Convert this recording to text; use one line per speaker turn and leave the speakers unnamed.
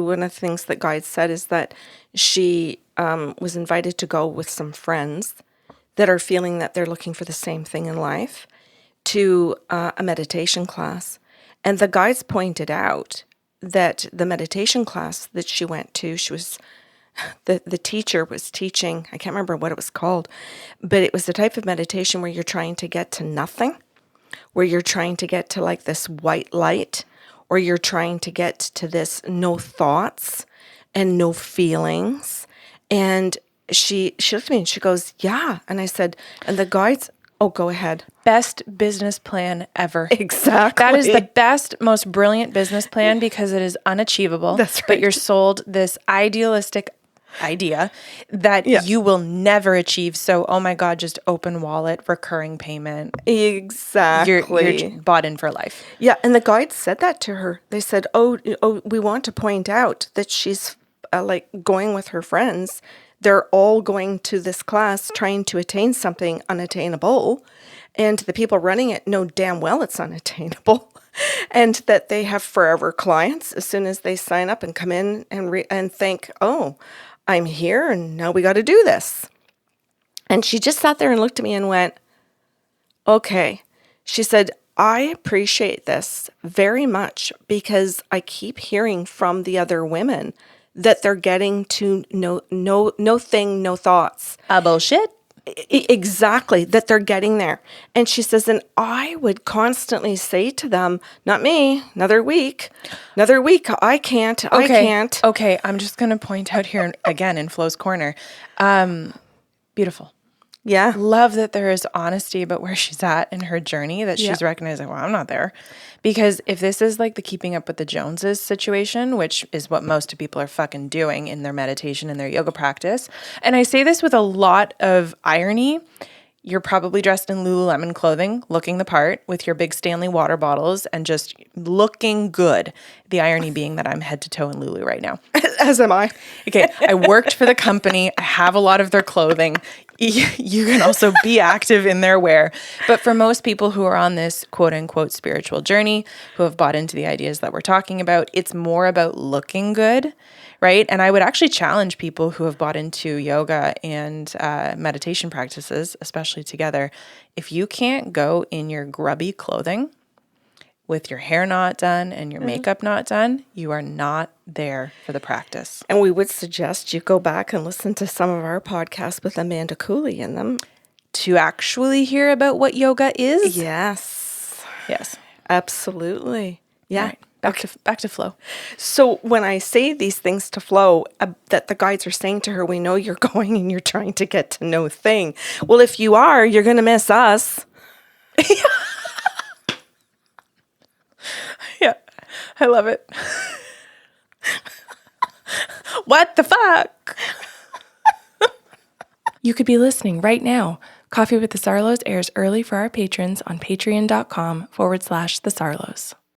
One of the things that guides said is that she was invited to go with some friends that are feeling that they're looking for the same thing in life to a meditation class. And the guides pointed out that the meditation class that she went to, the teacher was teaching, I can't remember what it was called, but it was the type of meditation where you're trying to get to nothing, where you're trying to get to like this white light, or you're trying to get to this no thoughts and no feelings. And she looked at me and she goes, yeah. And I said, and the guides, oh, go ahead.
Best business plan ever.
Exactly.
That is the best, most brilliant business plan because it is unachievable.
That's right.
But you're sold this idealistic idea that you will never achieve. So, oh my God, just open wallet, recurring payment.
Exactly.
You're bought in for life.
Yeah. And the guides said that to her. They said, oh, we want to point out that she's like going with her friends. They're all going to this class trying to attain something unattainable. And the people running it know damn well it's unattainable. And that they have forever clients as soon as they sign up and come in and think, oh, I'm here and now we got to do this. And she just sat there and looked at me and went, okay. She said, I appreciate this very much because I keep hearing from the other women that they're getting to no thing, no thoughts.
Bullshit.
Exactly, that they're getting there. And she says, and I would constantly say to them, not me, another week, I can't.
Okay, I'm just going to point out here again in Flo's Corner. Beautiful.
Yeah.
Love that there is honesty about where she's at in her journey, that she's recognizing, well, I'm not there. Because if this is like the keeping up with the Joneses situation, which is what most people are fucking doing in their meditation and their yoga practice, and I say this with a lot of irony, you're probably dressed in Lululemon clothing, looking the part with your big Stanley water bottles and just looking good. The irony being that I'm head to toe in Lulu right now.
As am I.
Okay, I worked for the company. I have a lot of their clothing. You can also be active in their wear. But for most people who are on this quote unquote spiritual journey, who have bought into the ideas that we're talking about, it's more about looking good, right? And I would actually challenge people who have bought into yoga and meditation practices, especially together, if you can't go in your grubby clothing with your hair not done and your makeup not done, you are not there for the practice.
And we would suggest you go back and listen to some of our podcasts with Amanda Cooley in them.
To actually hear about what yoga is?
Yes.
Yes.
Absolutely. Yeah.
Right. Back to Flo.
So when I say these things to Flo, that the guides are saying to her, we know you're going and you're trying to get to know thing. Well, if you are, you're going to miss us.
Yeah, I love it. What the fuck? You could be listening right now. Coffee with the Sarlos airs early for our patrons on patreon.com/the Sarlos.